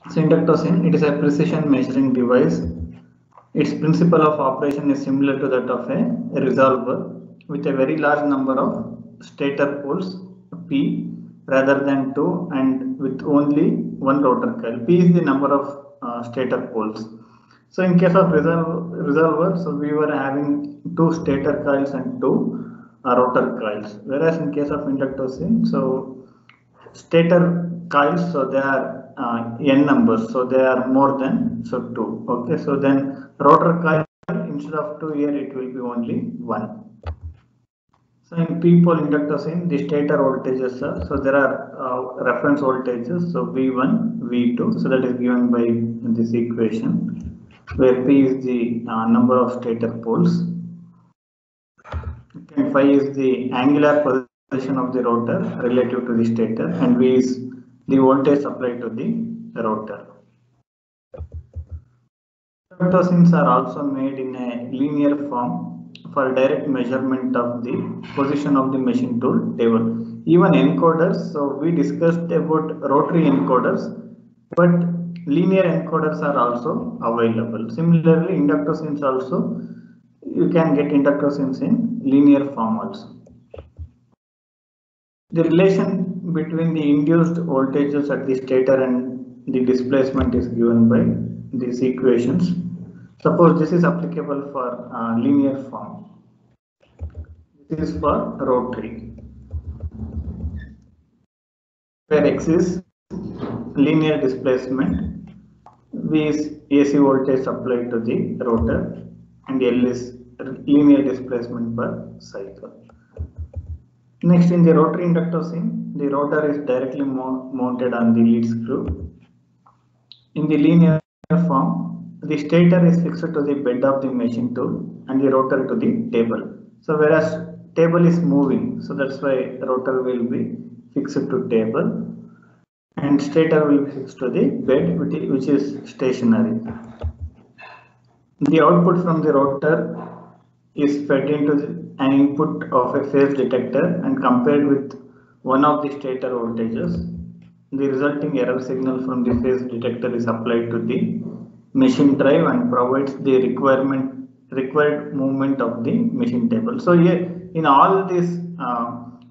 So inductocene, it is a precision measuring device. Its principle of operation is similar to that of a resolver with a very large number of stator poles P rather than 2 and with only one rotor coil. P is the number of stator poles. So in case of resolver, so we were having two stator coils and two rotor coils. Whereas in case of inductocene, so stator coils, so they are n numbers, so they are more than so 2. Okay, so then rotor coil instead of 2 here it will be only 1. So in p-pole inductocene, the stator voltages are, so there are reference voltages, so V1, V2, so that is given by this equation, where P is the number of stator poles, and phi is the angular position of the rotor relative to the stator, and V is the voltage supplied to the rotor. Inductocenes are also made in a linear form for direct measurement of the position of the machine tool table. Even encoders, so we discussed about rotary encoders, but linear encoders are also available. Similarly, inductocenes also, you can get inductocenes in linear form also. The relation between the induced voltages at the stator and the displacement is given by these equations. Suppose this is applicable for linear form. This is for rotary, where X is linear displacement, V is AC voltage supplied to the rotor, and L is linear displacement per cycle. Next, in the rotary inductocene, the rotor is directly mounted on the lead screw. In the linear form, the stator is fixed to the bed of the machine tool and the rotor to the table. So whereas table is moving, so that's why rotor will be fixed to table and stator will be fixed to the bed, which is stationary. The output from the rotor is fed into an input of a phase detector and compared with one of the stator voltages. The resulting error signal from the phase detector is applied to the machine drive and provides the required movement of the machine table. So here in all these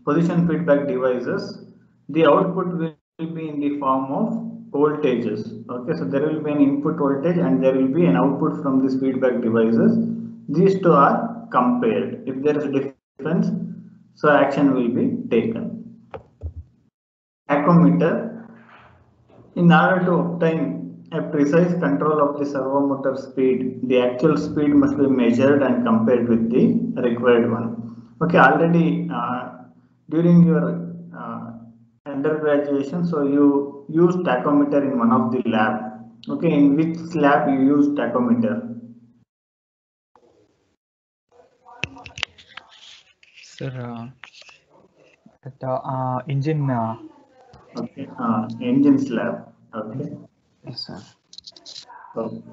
position feedback devices, the output will be in the form of voltages. Okay, so there will be an input voltage and there will be an output from these feedback devices. These two are compared. If there is a difference, so action will be taken. Tachometer. In order to obtain a precise control of the servo motor speed, the actual speed must be measured and compared with the required one. Okay, already during your undergraduation, so you use tachometer in one of the lab. Okay, in which lab you use tachometer? Sir, at engine. Okay, engines lab. Okay. Yes, sir.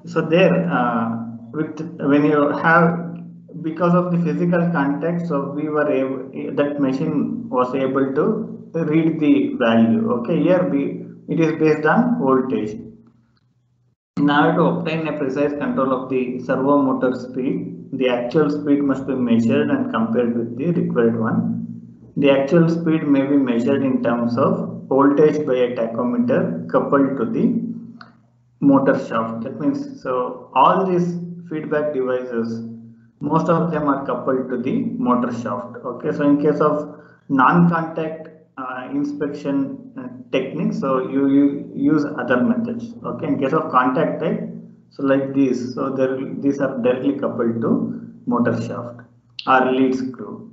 So there, with when you have, because of the physical context, so we were able, that machine was able to read the value. Okay, here it is based on voltage. In order to obtain a precise control of the servo motor speed, the actual speed must be measured and compared with the required one. The actual speed may be measured in terms of voltage by a tachometer coupled to the motor shaft. That means, so all these feedback devices, most of them are coupled to the motor shaft. Okay, so in case of non-contact inspection techniques, so you use other methods. Okay, in case of contact type, so like these, so these are directly coupled to motor shaft or lead screw.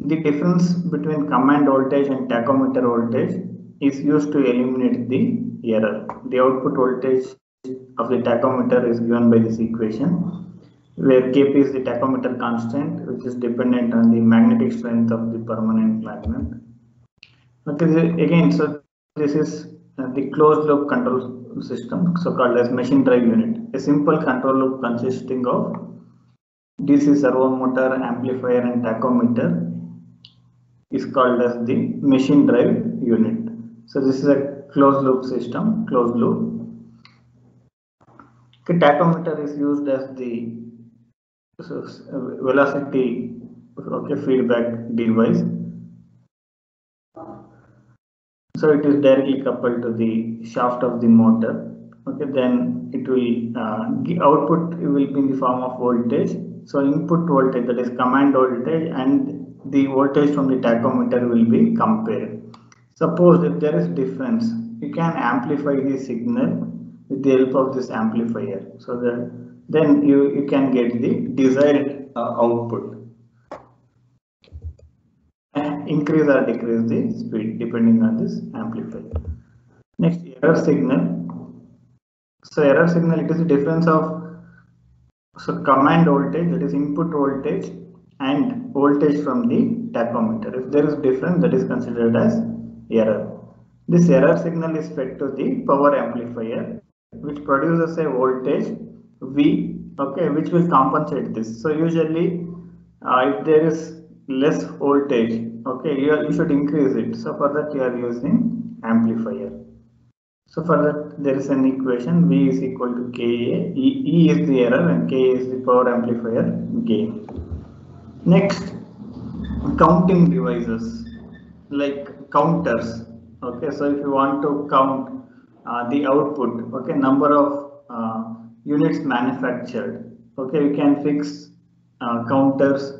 The difference between command voltage and tachometer voltage is used to eliminate the error. The output voltage of the tachometer is given by this equation, where Kp is the tachometer constant, which is dependent on the magnetic strength of the permanent magnet. Okay, again, so this is the closed loop control system, so called as machine drive unit. A simple control loop consisting of DC servo motor, amplifier, and tachometer is called as the machine drive unit. So this is a closed loop system, closed loop. Okay, tachometer is used as the velocity feedback device. So it is directly coupled to the shaft of the motor. Okay, then it will output will be in the form of voltage. So input voltage, that is command voltage, and the voltage from the tachometer will be compared. Suppose if there is difference, you can amplify the signal with the help of this amplifier, so that then you can get the desired output. Increase or decrease the speed depending on this amplifier. Next, error signal. So error signal, it is the difference of command voltage, that is input voltage, and voltage from the tachometer. If there is difference, that is considered as error. This error signal is fed to the power amplifier, which produces a voltage V, okay, which will compensate this. So usually if there is less voltage, okay, you should increase it. So for that you are using amplifier. So for that there is an equation, V is equal to Ka. E is the error and Ka is the power amplifier gain. Next, counting devices like counters. Okay, so if you want to count the output, okay, number of units manufactured, okay, you can fix counters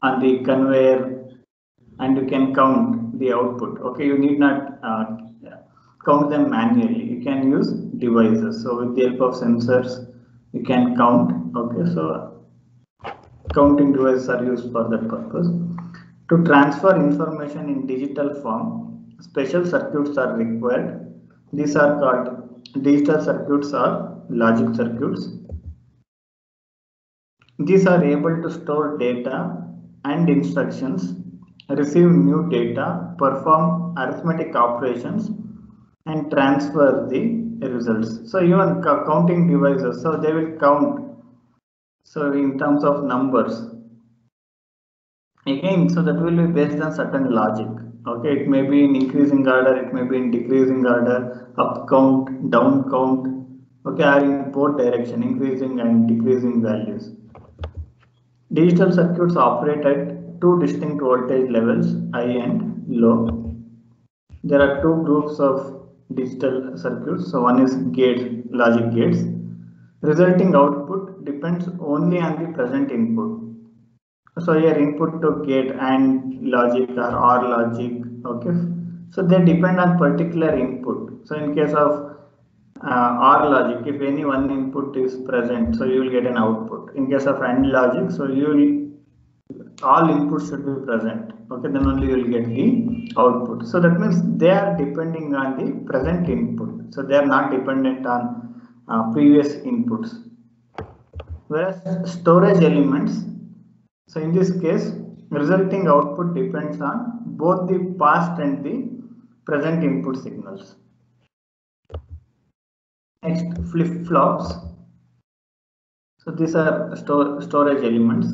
on the conveyor and you can count the output. Okay, you need not count them manually, you can use devices. So with the help of sensors you can count. Okay, so counting devices are used for that purpose. To transfer information in digital form, special circuits are required. These are called digital circuits or logic circuits. These are able to store data and instructions, receive new data, perform arithmetic operations, and transfer the results. So even counting devices, so they will count, so in terms of numbers. Again, so that will be based on certain logic. Okay, it may be in increasing order, it may be in decreasing order, up count, down count, okay, or in both direction, increasing and decreasing values. Digital circuits operate at two distinct voltage levels, high and low. There are two groups of digital circuits. So one is gate, logic gates. Resulting output depends only on the present input. So your input to gate and logic or logic, okay, so they depend on particular input. So in case of OR logic, if any one input is present, so you will get an output. In case of AND logic, so all inputs should be present, okay, then only you will get the output. So that means they are depending on the present input, so they are not dependent on previous inputs. Whereas storage elements, so in this case, resulting output depends on both the past and the present input signals. Next, flip-flops. So these are storage elements.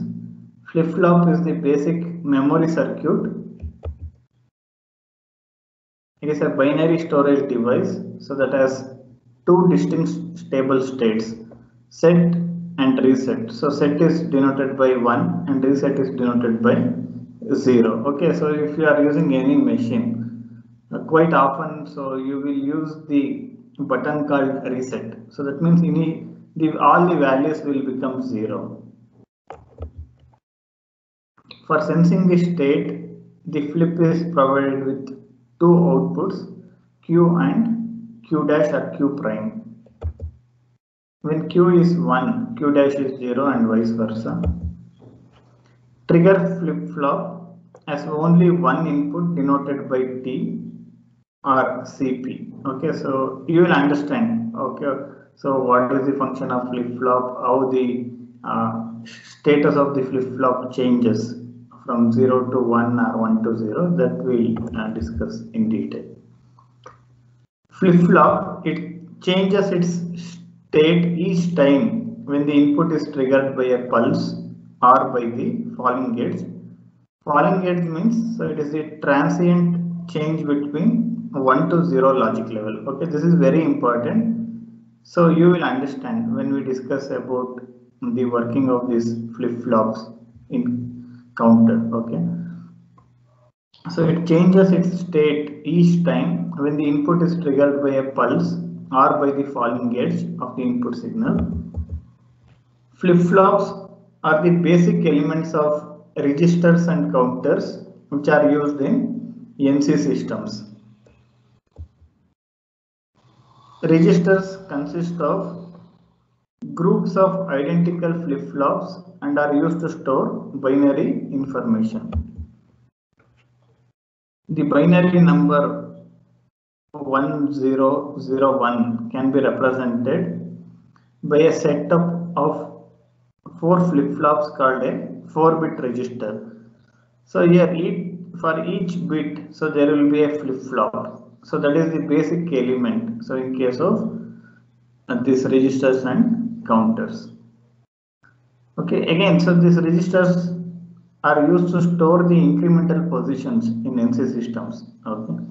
Flip-flop is the basic memory circuit. It is a binary storage device, so that has two distinct stable states, set and reset. So set is denoted by 1 and reset is denoted by 0. Okay, so if you are using any machine, quite often, so you will use the button called reset. So that means all the values will become 0. For sensing the state, the flip is provided with two outputs, Q and Q dash or Q prime. When Q is 1, Q dash is 0 and vice versa. Trigger flip-flop has only one input denoted by T or CP. Okay, so you will understand. Okay, so what is the function of flip-flop, how the status of the flip-flop changes from 0 to 1 or 1 to 0, that we'll discuss in detail. Flip-flop, it changes its state each time when the input is triggered by a pulse or by the falling gates. Falling gates means, so it is a transient change between 1 to 0 logic level. Okay, this is very important. So you will understand when we discuss about the working of these flip-flops in counter. Okay, so it changes its state each time when the input is triggered by a pulse or by the falling edge of the input signal. Flip-flops are the basic elements of registers and counters which are used in NC systems. Registers consist of groups of identical flip-flops and are used to store binary information. The binary number 1001 can be represented by a setup of 4 flip-flops called a 4-bit register. So here for each bit, so there will be a flip-flop. So that is the basic element. So in case of these registers and counters. Okay, again, so these registers are used to store the incremental positions in NC systems. Okay,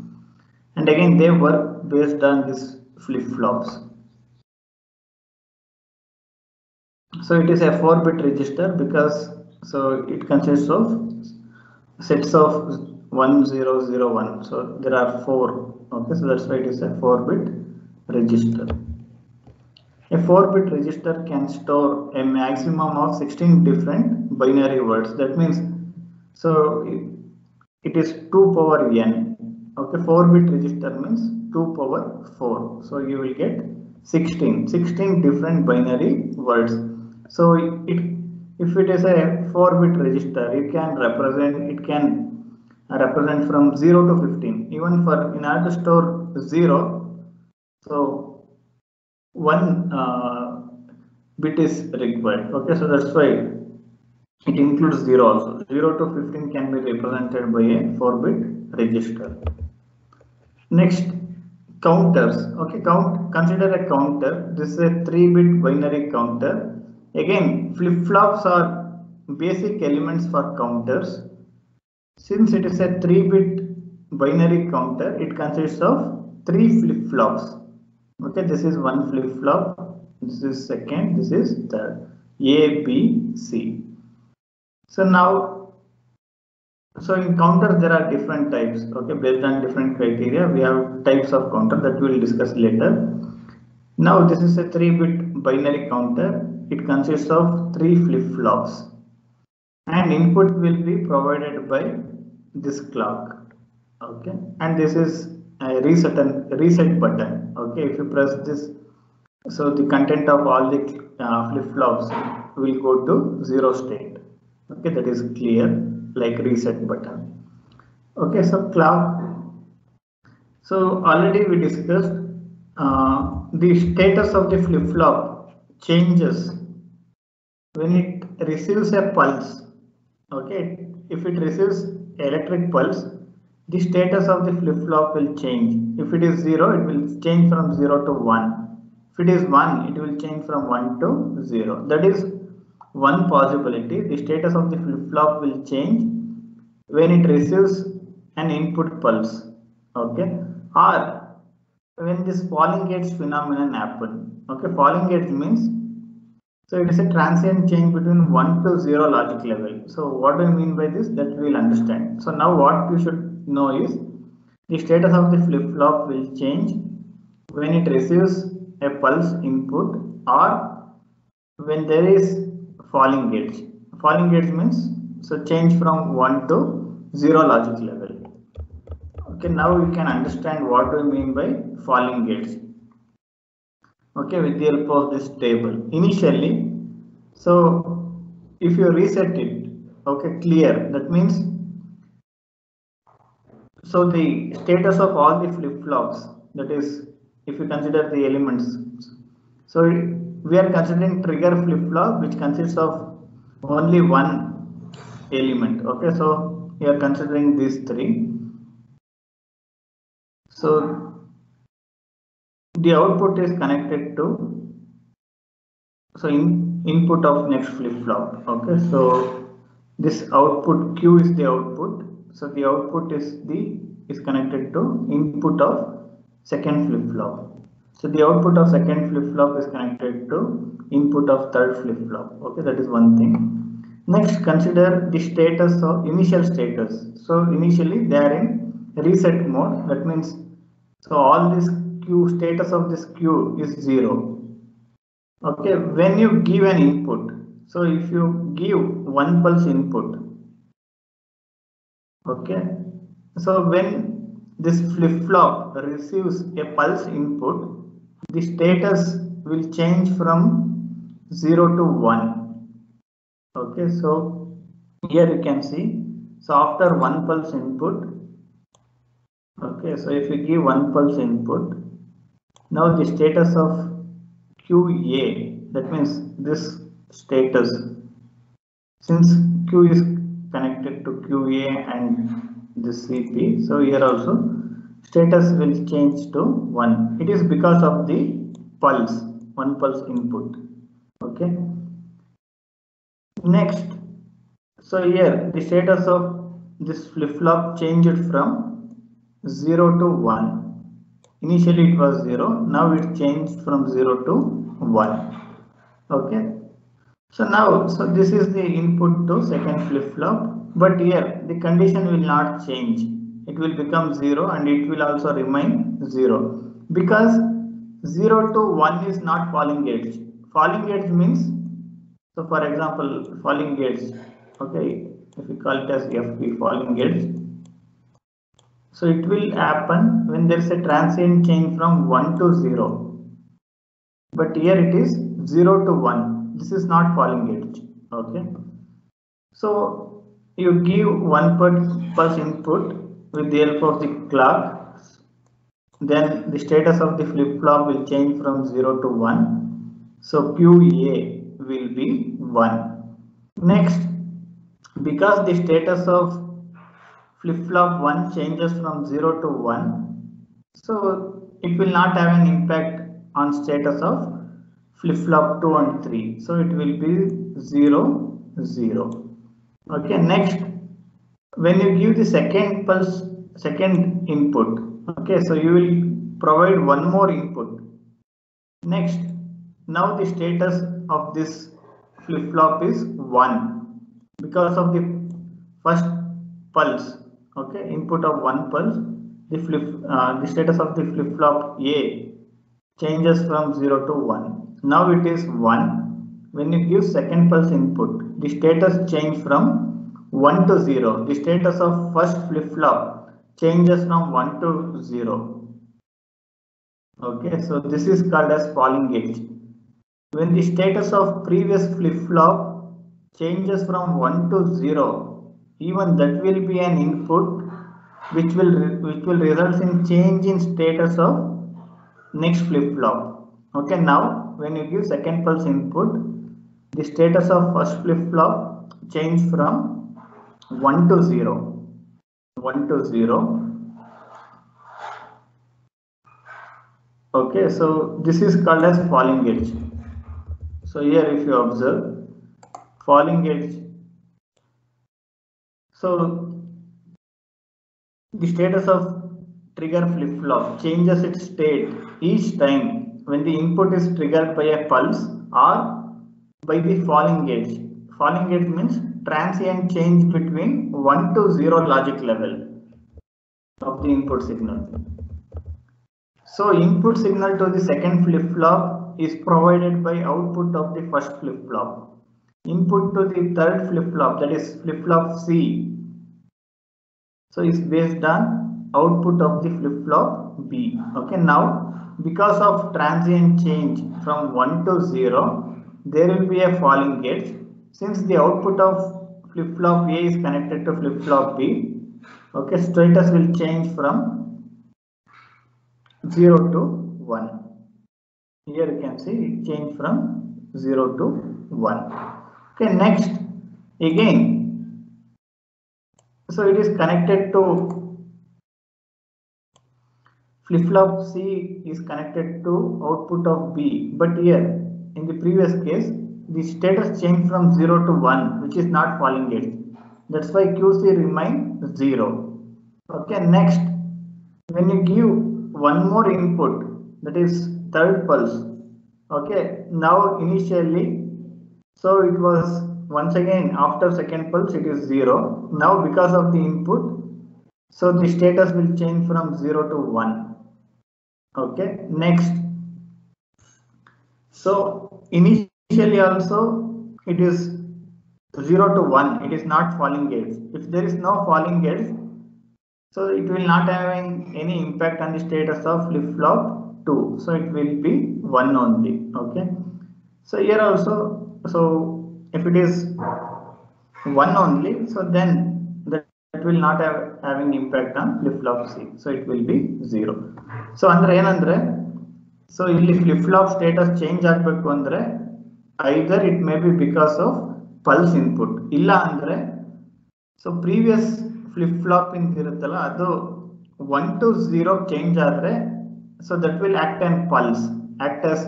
and again they work based on these flip-flops. So it is a 4-bit register because so it consists of sets of 1001. So there are 4. Okay, so that's why it is a 4-bit register. A 4-bit register can store a maximum of 16 different binary words. That means so it is 2 power n. Okay, 4-bit register means 2 power 4. So you will get 16 different binary words. So if it is a 4-bit register, it can represent from 0 to 15. Even for in order to store 0, so 1 bit is required. Okay, so that's why it includes 0 also. 0 to 15 can be represented by a 4-bit register. Next, counters. Okay, consider a counter. This is a 3-bit binary counter. Again, flip-flops are basic elements for counters. Since it is a 3-bit binary counter, it consists of 3 flip-flops. Okay, this is 1 flip-flop, this is second, this is third. A, B, C. So now, so in counter there are different types. Okay, based on different criteria, we have types of counter that we will discuss later. Now this is a 3-bit binary counter. It consists of 3 flip-flops, and input will be provided by this clock. Okay, and this is a reset button. Okay, if you press this, so the content of all the flip-flops will go to 0 state. Okay, that is clear, like reset button. Okay, so clock. So already we discussed the status of the flip-flop changes when it receives a pulse. Okay, if it receives electric pulse, the status of the flip-flop will change. If it is 0, it will change from 0 to 1. If it is 1, it will change from 1 to 0. That is one possibility. The status of the flip-flop will change when it receives an input pulse. Okay, or when this falling edge phenomenon happens. Okay, falling edge means so it is a transient change between 1 to 0 logic level. So what do I mean by this? That we will understand. So now what you should know is the status of the flip-flop will change when it receives a pulse input or when there is falling edge. Falling edge means so change from 1 to 0 logic level. Okay, now you can understand what do I mean by falling edge. Okay, with the help of this table. Initially, so if you reset it, okay, clear, that means so the status of all the flip-flops, that is if you consider the elements, so we are considering trigger flip-flop which consists of only one element. Okay, so we are considering these 3. So the output is connected to input of next flip-flop. Okay, so this output Q is the output. So the output is the is connected to input of second flip-flop. So the output of second flip-flop is connected to input of third flip-flop. Okay, that is one thing. Next, consider the status of initial status. So initially they are in reset mode. That means so all this queue status of this queue is 0. Okay, when you give an input, so if you give 1 pulse input, okay, so when this flip-flop receives a pulse input, the status will change from 0 to 1. Okay, so here you can see, so after 1 pulse input, okay, so if you give 1 pulse input, now the status of QA, that means this status, since Q is connected to QA and this CP, so here also status will change to 1. It is because of the pulse, 1 pulse input. Okay. Next, so here the status of this flip-flop changed from 0 to 1. Initially it was 0, now it changed from 0 to 1. Okay. So now, so this is the input to second flip-flop, but here the condition will not change. It will become 0 and it will also remain 0 because 0 to 1 is not falling edge. Falling edge means, so for example, falling edge, okay, if we call it as FP, falling edge. So it will happen when there is a transient change from 1 to 0. But here it is 0 to 1. This is not falling edge. Okay. So you give 1 pulse input with the help of the clock. Then the status of the flip-flop will change from 0 to 1. So QA will be 1. Next, because the status of flip-flop 1 changes from 0 to 1, so it will not have an impact on status of flip-flop 2 and 3. So it will be 0, 0. Okay, next, when you give the second pulse, second input, okay, so you will provide 1 more input. Next, now the status of this flip-flop is 1 because of the first pulse. Okay, input of 1 pulse, the status of the flip-flop A changes from 0 to 1. Now it is 1. When you give second pulse input, the status change from 1 to 0. The status of first flip-flop changes from 1 to 0. Okay, so this is called as falling edge. When the status of previous flip-flop changes from 1 to 0, even that will be an input which will result in change in status of next flip-flop. Okay, now when you give second pulse input, the status of first flip-flop change from 1 to 0. 1 to 0. Okay, so this is called as falling edge. So here if you observe falling edge, so the status of trigger flip-flop changes its state each time when the input is triggered by a pulse or by the falling edge. Falling edge means transient change between 1 to 0 logic level of the input signal. So input signal to the second flip-flop is provided by output of the first flip-flop. Input to the third flip-flop, that is flip-flop C, so is based on output of the flip-flop B. Okay, now because of transient change from 1 to 0, there will be a falling edge. Since the output of flip-flop A is connected to flip-flop B, okay, status will change from 0 to 1. Here you can see it changed from 0 to 1. Okay, next, again, so it is connected to flip-flop C is connected to output of B, but here in the previous case the status changed from 0 to 1, which is not falling edge. That's why QC remains 0. Okay, next, when you give one more input, that is third pulse, okay, now initially, so it was once again after second pulse it is 0. Now because of the input, so the status will change from 0 to 1. Okay, next, so initially also it is 0 to 1, it is not falling gates. If there is no falling gates, so it will not having any impact on the status of flip-flop 2. So it will be 1 only. Okay. So here also, so if it is 1 only, so then that will not have having impact on flip-flop C. So it will be 0. So andre ಏನಂದ್ರೆ, so ಇಲ್ಲಿ flip-flop status change ಆಗಬೇಕು ಅಂದ್ರೆ either it may be because of pulse input, ಇಲ್ಲ ಅಂದ್ರೆ so previous flip-flop ಇರುತ್ತಲ್ಲ ಅದು 1 to 0 change ಆದ್ರೆ, so that will act as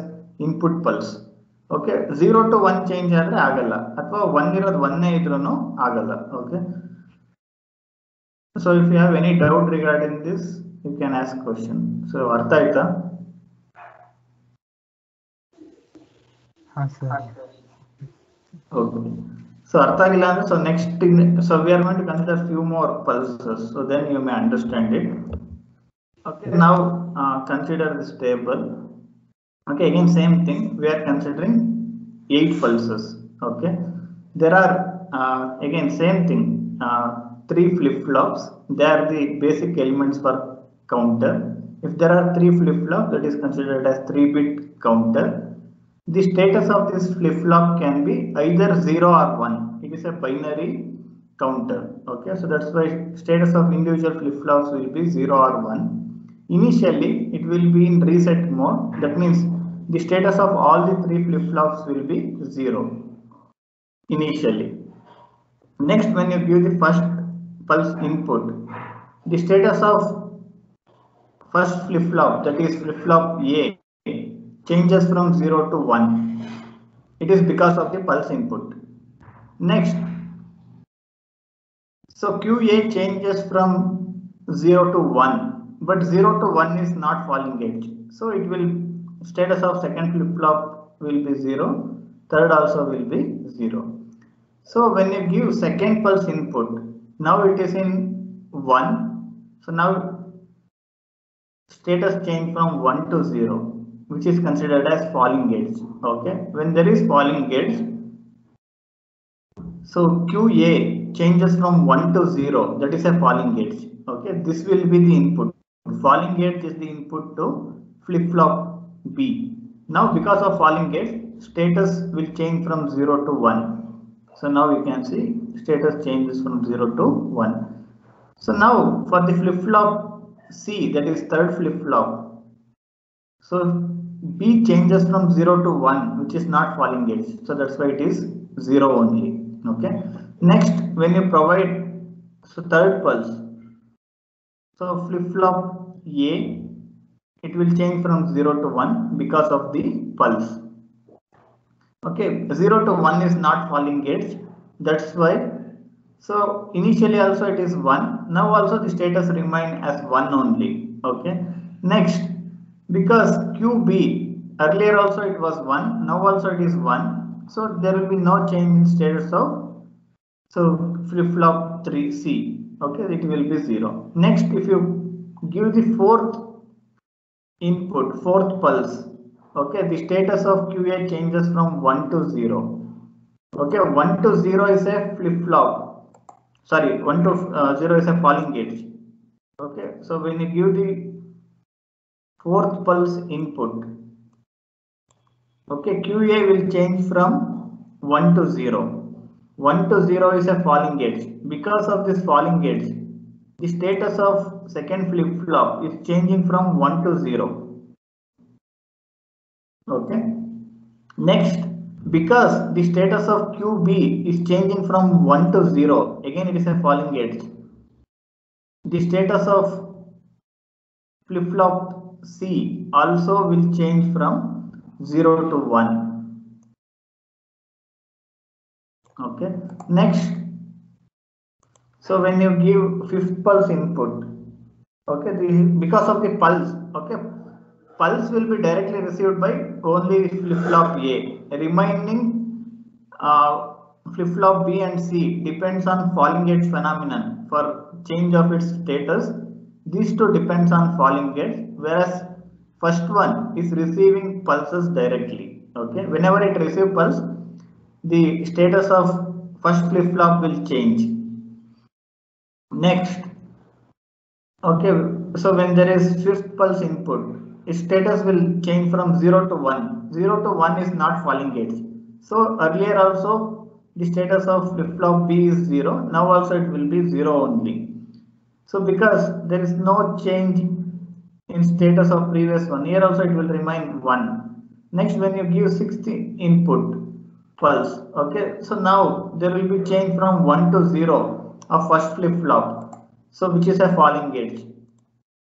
input pulse. Okay, 0 to 1 change ಆದ್ರೆ ಆಗಲ್ಲ, ಅಥವಾ 1 ಇರೋದು 1 ಇದ್ರೂ ಆಗಲ್ಲ. Okay, so if you have any doubt regarding this, you can ask question. So ಅರ್ಥ ಆಯ್ತಾ? Okay, so ಅರ್ಥ ಆಗಿಲ್ಲ ಅಂದ್ರೆ, so next, so we are going to consider few more pulses, so then you may understand it. Okay, now consider this table. Okay, again same thing, we are considering 8 pulses. Okay, there are again same thing, 3 flip-flops. They are the basic elements for counter. If there are 3 flip-flops, that is considered as 3-bit counter. The status of this flip-flop can be either 0 or 1. It is a binary counter. Okay, so that's why status of individual flip-flops will be 0 or 1. Initially, it will be in reset mode. That means the status of all the 3 flip-flops will be 0 initially. Next, when you give the first pulse input, the status of first flip-flop, that is flip-flop A, changes from 0 to 1. It is because of the pulse input. Next, so QA changes from 0 to 1, but 0 to 1 is not falling edge. So it will, status of second flip-flop will be 0, third also will be 0. So when you give second pulse input, now it is in 1. So now status change from 1 to 0, which is considered as falling edge. Okay, when there is falling edge, so QA changes from 1 to 0, that is a falling edge. Okay, this will be the input. Falling edge is the input to flip-flop B. Now because of falling edge, status will change from 0 to 1. So now you can see status changes from 0 to 1. So now for the flip-flop C, that is third flip-flop, so B changes from 0 to 1, which is not falling edge. So that's why it is 0 only. Okay. Next, when you provide, so third pulse, so flip-flop A, it will change from 0 to 1 because of the pulse. Okay, 0 to 1 is not falling edge. That's why. So initially also it is 1. Now also the status remain as 1 only. Okay. Next, because QB, earlier also it was 1, now also it is 1. So there will be no change in status of, so flip-flop 3C. Okay, it will be 0. Next, if you give the fourth input, fourth pulse, okay, the status of QA changes from 1 to 0. Okay, 1 to 0 is a flip-flop. Sorry, 1 to 0 is a falling edge. Okay, so when you give the fourth pulse input, okay, QA will change from 1 to 0. 1 to 0 is a falling edge. Because of this falling edge, the status of second flip-flop is changing from 1 to 0. Okay. Next, because the status of QB is changing from 1 to 0, again it is a falling edge. The status of flip-flop C also will change from 0 to 1. Okay. Next, so when you give fifth pulse input, Okay, because of the pulse. Okay, pulse will be directly received by only flip-flop A. Remaining flip-flop B and C depends on falling edge phenomenon for change of its status. These two depends on falling edge, whereas first one is receiving pulses directly. Okay, whenever it receives pulse, the status of first flip-flop will change. Next, okay, so when there is fifth pulse input, its status will change from 0 to 1. 0 to 1 is not falling edge. So earlier also the status of flip-flop B is 0. Now also it will be 0 only. So because there is no change in status of previous one, here also it will remain 1. Next, when you give 6th input pulse, okay, so now there will be change from 1 to 0 of first flip-flop, so which is a falling edge.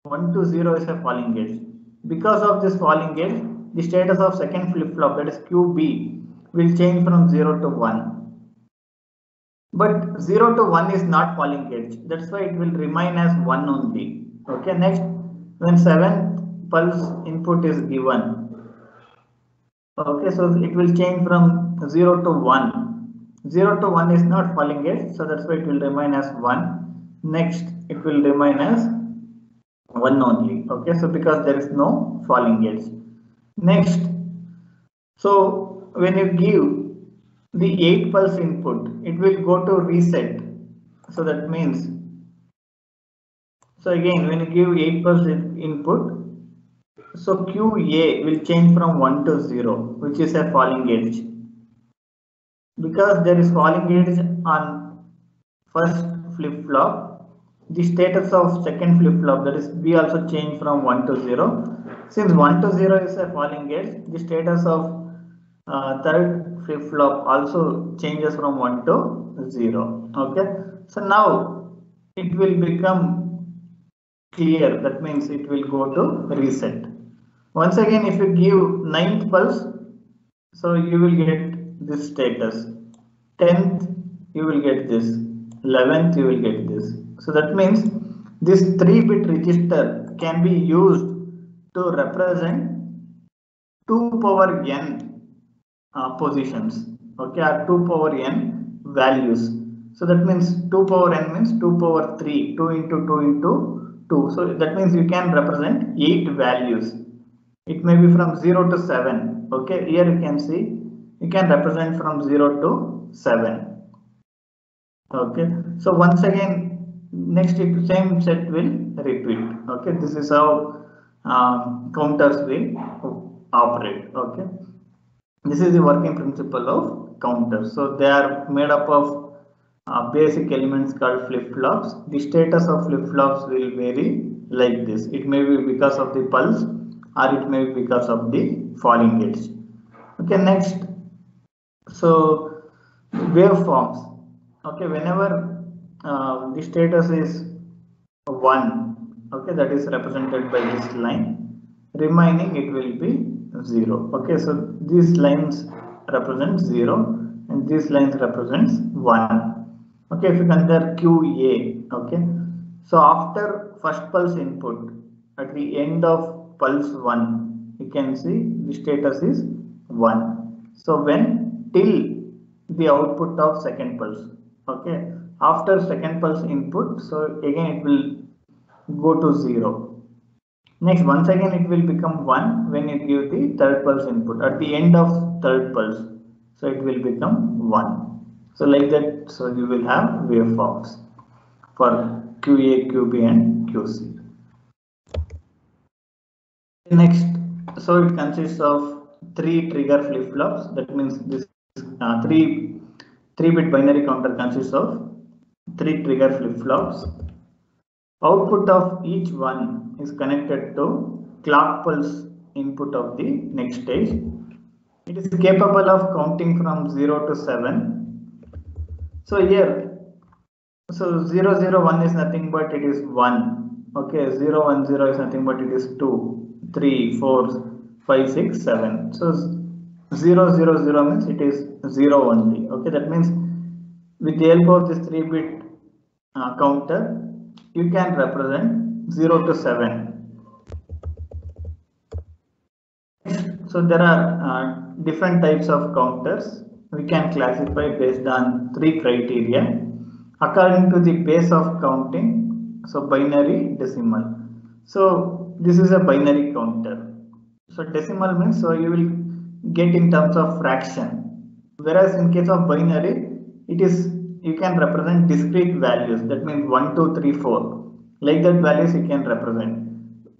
1 to 0 is a falling edge. Because of this falling edge, the status of second flip-flop, that is QB, will change from 0 to 1. But 0 to 1 is not falling edge. That's why it will remain as 1 only. Okay, next, when 7th pulse input is given, okay, so it will change from 0 to 1. 0 to 1 is not falling edge, so that's why it will remain as 1. Next, it will remain as 1 only. Okay, so because there is no falling edge. Next, so when you give the 8 pulse input, it will go to reset. So that means, so again, when you give 8 pulse input, so QA will change from 1 to 0, which is a falling edge. Because there is falling edge on first flip-flop, the status of second flip-flop, that is B, also change from 1 to 0. Since 1 to 0 is a falling edge, the status of third flip-flop also changes from 1 to 0. Okay, so now it will become clear. That means it will go to reset. Once again, if you give 9th pulse, so you will get this status. 10th, you will get this. 11th, you will get this. So that means this 3-bit register can be used to represent 2 power n positions. Okay, or 2 power n values. So that means 2 power n means 2 power 3, 2 into 2 into 2. So that means you can represent 8 values. It may be from 0 to 7. Okay, here you can see you can represent from 0 to 7. Okay, so once again, next same set will repeat. Okay, this is how counters will operate. Okay, this is the working principle of counters. So they are made up of basic elements called flip-flops. The status of flip-flops will vary like this. It may be because of the pulse, or it may be because of the falling edge. Okay, next, so waveforms. Okay, whenever the status is 1, okay, that is represented by this line, remaining it will be 0. Okay, so these lines represent 0 and these lines represents 1. Okay, if you consider QA, okay, so after first pulse input, at the end of pulse 1, you can see the status is 1. So when till the output of second pulse, okay, after second pulse input, so again it will go to 0. Next, once again it will become 1 when you give the third pulse input. At the end of third pulse, so it will become 1. So like that, so you will have waveforms for QA, QB and QC. Next, so it consists of 3 trigger flip-flops. That means this 3-bit binary counter consists of 3 trigger flip-flops. Output of each one is connected to clock pulse input of the next stage. It is capable of counting from 0 to 7. So here, so 0, 0, 1 is nothing but it is 1. Okay, 0, 1, 0 is nothing but it is 2, 3, 4, 5, 6, 7. So 0, 0, 0 means it is 0 only. Okay, that means with the help of this 3-bit counter, you can represent 0 to 7. So there are different types of counters. We can classify based on 3 criteria according to the base of counting. So binary, decimal. So this is a binary counter. So decimal means so you will get in terms of fraction. Whereas in case of binary, it is you can represent discrete values. That means 1, 2, 3, 4. Like that values you can represent.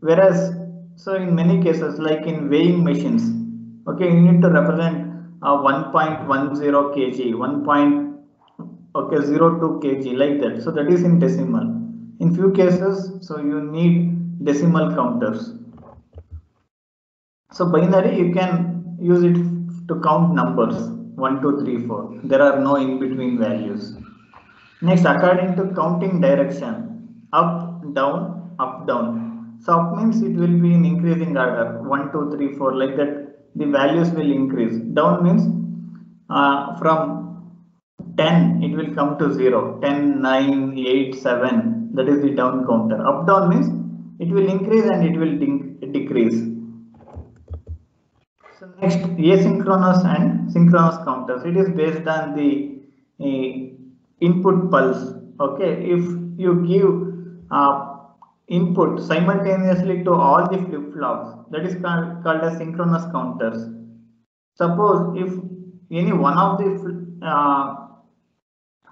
Whereas so in many cases, like in weighing machines, okay, you need to represent 1.10 kg, 1.02 kg, like that. So that is in decimal. In few cases, so you need decimal counters. So binary, you can use it to count numbers 1, 2, 3, 4. There are no in between values. Next, according to counting direction, up, down, up, down. So up means it will be in increasing order 1, 2, 3, 4, like that. The values will increase. Down means from 10 it will come to 0. 10, 9, 8, 7. That is the down counter. Up, down means it will increase and it will decrease. So next, asynchronous and synchronous counters. It is based on the input pulse. Okay, if you give input simultaneously to all the flip-flops, that is called as synchronous counters. Suppose if any one of the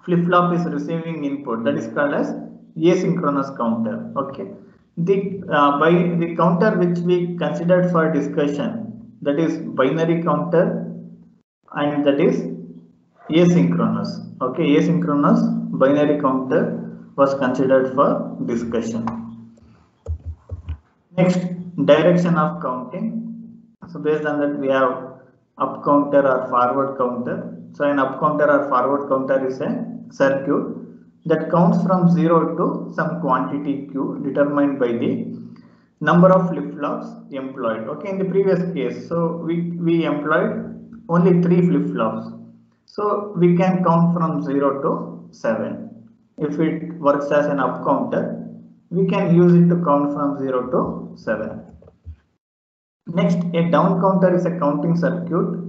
flip-flop is receiving input, that is called as asynchronous counter. Okay, by the counter which we considered for discussion, that is binary counter and that is asynchronous. Okay, asynchronous binary counter was considered for discussion. Next, direction of counting. So based on that we have up counter or forward counter. So an up counter or forward counter is a circuit that counts from 0 to some quantity q determined by the number of flip-flops employed. Okay, in the previous case, so we employed only 3 flip-flops. So we can count from 0 to 7. If it works as an up counter, we can use it to count from 0 to 7. Next, a down counter is a counting circuit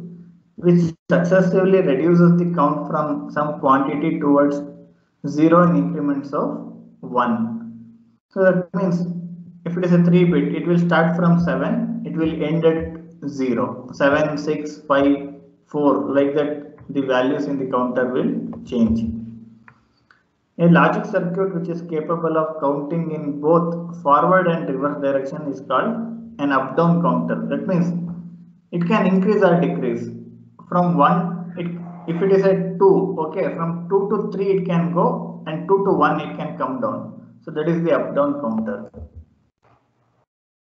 which successively reduces the count from some quantity towards 0 in increments of 1. So that means if it is a 3-bit, it will start from 7, it will end at 0. 7, 6, 5, 4, like that the values in the counter will change. A logic circuit which is capable of counting in both forward and reverse direction is called an up-down counter. That means it can increase or decrease. From 1, if it is a 2, okay, from 2 to 3 it can go and 2 to 1 it can come down. So that is the up-down counter.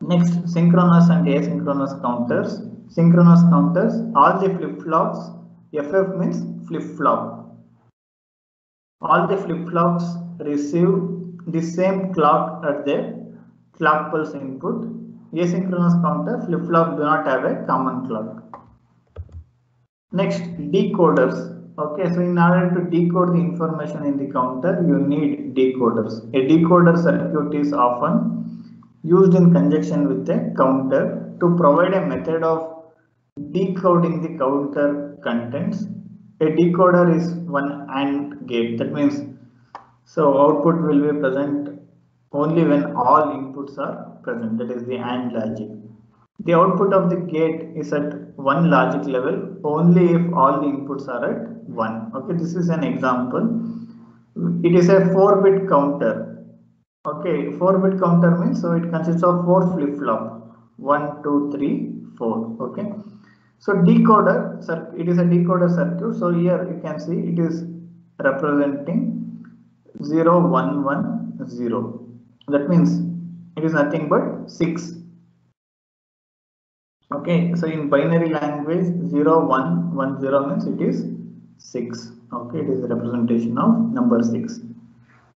Next, synchronous and asynchronous counters. Synchronous counters, all the flip-flops, FF means flip-flop. All the flip-flops receive the same clock at their clock pulse input. Asynchronous counter, flip-flop do not have a common clock. Next, decoders. Okay, so in order to decode the information in the counter, you need decoders. A decoder circuit is often used in conjunction with a counter to provide a method of decoding the counter contents. A decoder is one AND gate. That means so output will be present only when all inputs are present. That is the AND logic. The output of the gate is at one logic level only if all the inputs are at 1. Okay, this is an example. It is a 4-bit counter. Okay, 4-bit counter means so it consists of 4 flip-flop. 1, 2, 3, 4. Okay. So decoder, it is a decoder circuit. So here you can see it is representing 0, 1, 1, 0. That means it is nothing but 6. Okay, so in binary language 0, 1, 1, 0 means it is 6. Okay, it is a representation of number 6.